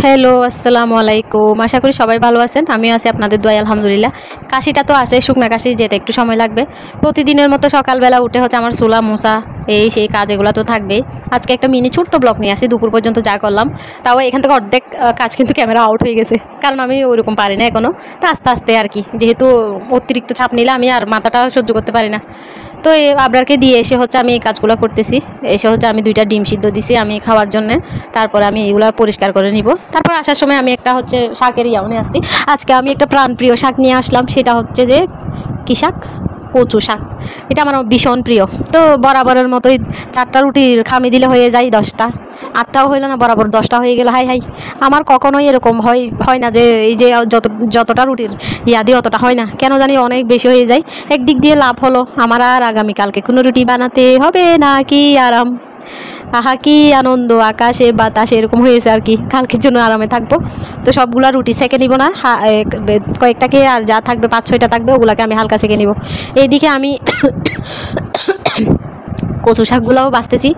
Hello, আসসালামু আলাইকুম। আশা করি সবাই ভালো আছেন। আমিও আছি আপনাদের দোয়ায় আলহামদুলিল্লাহ। কাশিটা তো আসে, শুকনা কাশি, যেতে একটু সময় লাগবে। প্রতিদিনের মতো সকালবেলা উঠে হচ্ছে আমার চুলা মোছা সেই কাজ এগুলো তো থাকবেই। আজকে একটা মিনি ছোট্ট ব্লগ নিয়ে আসি। দুপুর পর্যন্ত যা করলাম, তাও এখান থেকে অর্ধেক কাজ কিন্তু ক্যামেরা আউট হয়ে গেছে, কারণ আমি ওইরকম পারি না এখনও। তো আস্তে আস্তে আর কি, যেহেতু অতিরিক্ত চাপ নিলে আমি আর মাথাটা সহ্য করতে পারি না। তো এই আবরারকে দিয়ে এসে হচ্ছে আমি এই কাজগুলো করতেছি। এসে হচ্ছে আমি 2টা ডিম সিদ্ধ দিছি আমি খাওয়ার জন্য। তারপরে আমি এগুলো পরিষ্কার করে নিব। তারপর আসার সময় আমি একটা হচ্ছে শাকের ইয়াও নিয়ে আসছি। আজকে আমি একটা প্রাণপ্রিয় শাক নিয়ে আসলাম, সেটা হচ্ছে যে কী শাক? কচু শাক। এটা আমার ভীষণ প্রিয়। তো বরাবরের মতোই 4টা রুটির খামি দিলে হয়ে যায় 10টা। 8টাও হইল না, বরাবর 10টা হয়ে গেল। হাই হাই, আমার কখনোই এরকম হয় না যে এই যে যতটা রুটির ইয়া দিয়ে অতটা হয় না, কেন জানি অনেক বেশি হয়ে যায়। একদিক দিয়ে লাভ হলো আমার, আর আগামীকালকে কোনো রুটি বানাতে হবে না, কি আরাম, আহা কি আনন্দ, আকাশে বাতাসে এরকম হয়েছে আর কি। কালকের জন্য আরামে থাকবো। তো সবগুলা রুটি সেঁকে নিব না, কয়েকটাকে, আর যা থাকবে 5-6টা থাকবে ওগুলাকে আমি হালকা সেঁকে নিব। এইদিকে আমি কচু শাকগুলাও বাছতেছি,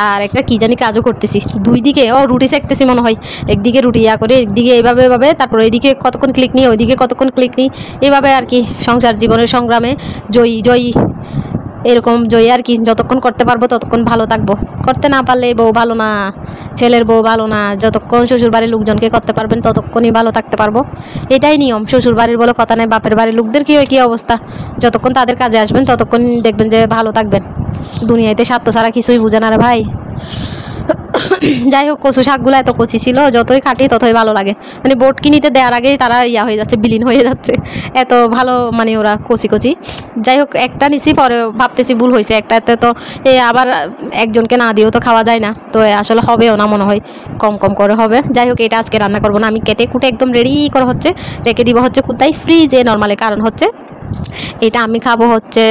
আর একটা কী জানি কাজও করতেছি। দুই দিকে রুটি সেঁকতেছি মনে হয়। একদিকে রুটি করে, একদিকে এইভাবে, তারপর এইদিকে কতক্ষণ ক্লিক নিই, ওইদিকে কতক্ষণ ক্লিক নিই, এইভাবে আর কি। সংসার জীবনের সংগ্রামে জয়ী এরকম জয়ী আর কি। যতক্ষণ করতে পারবো ততক্ষণ ভালো থাকবো। করতে না পারলে বউ ভালো না, ছেলের বউ ভালো না। যতক্ষণ শ্বশুরবাড়ির লোকজনকে করতে পারবেন ততক্ষণই ভালো থাকতে পারবো। এটাই নিয়ম। শ্বশুরবাড়ির বলে কথা নেই, বাপের বাড়ির লোকদের কী হয় কী অবস্থা, যতক্ষণ তাদের কাজে আসবেন ততক্ষণ দেখবেন যে ভালো থাকবেন। দুনিয়াতে স্বার্থ ছাড়া কিছুই বুঝে না রে ভাই। যাই হোক, কচু শাকগুলো এত কচি ছিল, যতই কাটি ততই ভালো লাগে। মানে বোট কিনিতে দেওয়ার আগেই তারা হয়ে যাচ্ছে, বিলীন হয়ে যাচ্ছে, এত ভালো মানে ওরা কচি। যাই হোক, একটা নিছি, পরে ভাবতেছি ভুল হয়েছে। একটাতে তো আবার একজনকে না দিয়েও তো খাওয়া যায় না, তো আসলে হবেও না মনে হয়, কম করে হবে। যাই হোক, এটা আজকে রান্না করবো না, আমি কেটে কুটে একদম রেডি করা হচ্ছে, রেখে দিব হচ্ছে কোথায়, ফ্রিজে নর্মালি। কারণ হচ্ছে এটা আমি খাবো হচ্ছে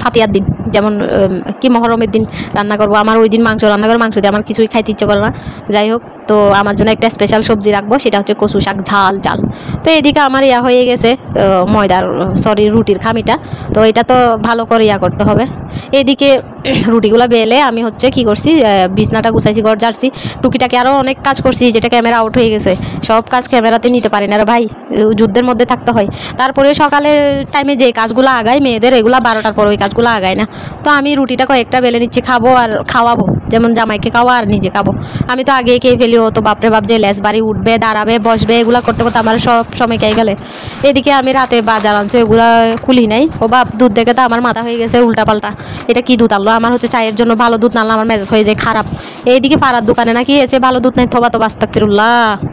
ফাতিয়ার দিন, যেমন কি মহরমের দিন রান্না করবো। আমার ওই দিন মাংস রান্না করে, মাংস দিয়ে আমার কিছুই খাইতে ইচ্ছে করে না। যাই হোক, তো আমার জন্য একটা স্পেশাল সবজি রাখবো, সেটা হচ্ছে কচু শাক ঝাল। তো এদিকে আমার হয়ে গেছে রুটির খামিটা। তো এটা তো ভালো করে করতে হবে। এদিকে রুটিগুলো বেলে আমি হচ্ছে কি করছি, বিছনাটা গুছাইছি, ঘর ঝাড়ছি, টুকিটাকে আরও অনেক কাজ করছি, যেটা ক্যামেরা আউট হয়ে গেছে। সব কাজ ক্যামেরাতে নিতে পারি না রে ভাই, যুদ্ধের মধ্যে থাকতে হয়। তারপরে সকালের টাইমে যে কাজগুলো আগায় মেয়েদের, এগুলো 12টার পর ওই কাজগুলো আগায় না। তো আমি রুটিটা কয়েকটা বেলে নিচ্ছি, খাবো আর খাওয়াবো, যেমন জামাইকে খাওয়া আর নিজে খাবো। আমি তো আগেই খেয়ে ফেলি, ও তো বাপরে বাপ যে লেস বাড়ি উঠবে, দাঁড়াবে, বসবে, এগুলো করতে করতে আমার সব সময় খেয়ে গেলে। এদিকে আমি রাতে বাজার আনছি, ওগুলো খুলি নাই। ও বাপ, দুধ দেখে তো আমার মাথা হয়ে গেছে উল্টাপাল্টা। এটা কি দুধ আনলো? আমার হচ্ছে চায়ের জন্য ভালো দুধ না আনলে আমার মেজাজ হয়ে যায় খারাপ। এইদিকে পাড়ার দোকানে নাকি এসে ভালো দুধ নাই, থবা তো বাস্তাগফিরুল্লাহ।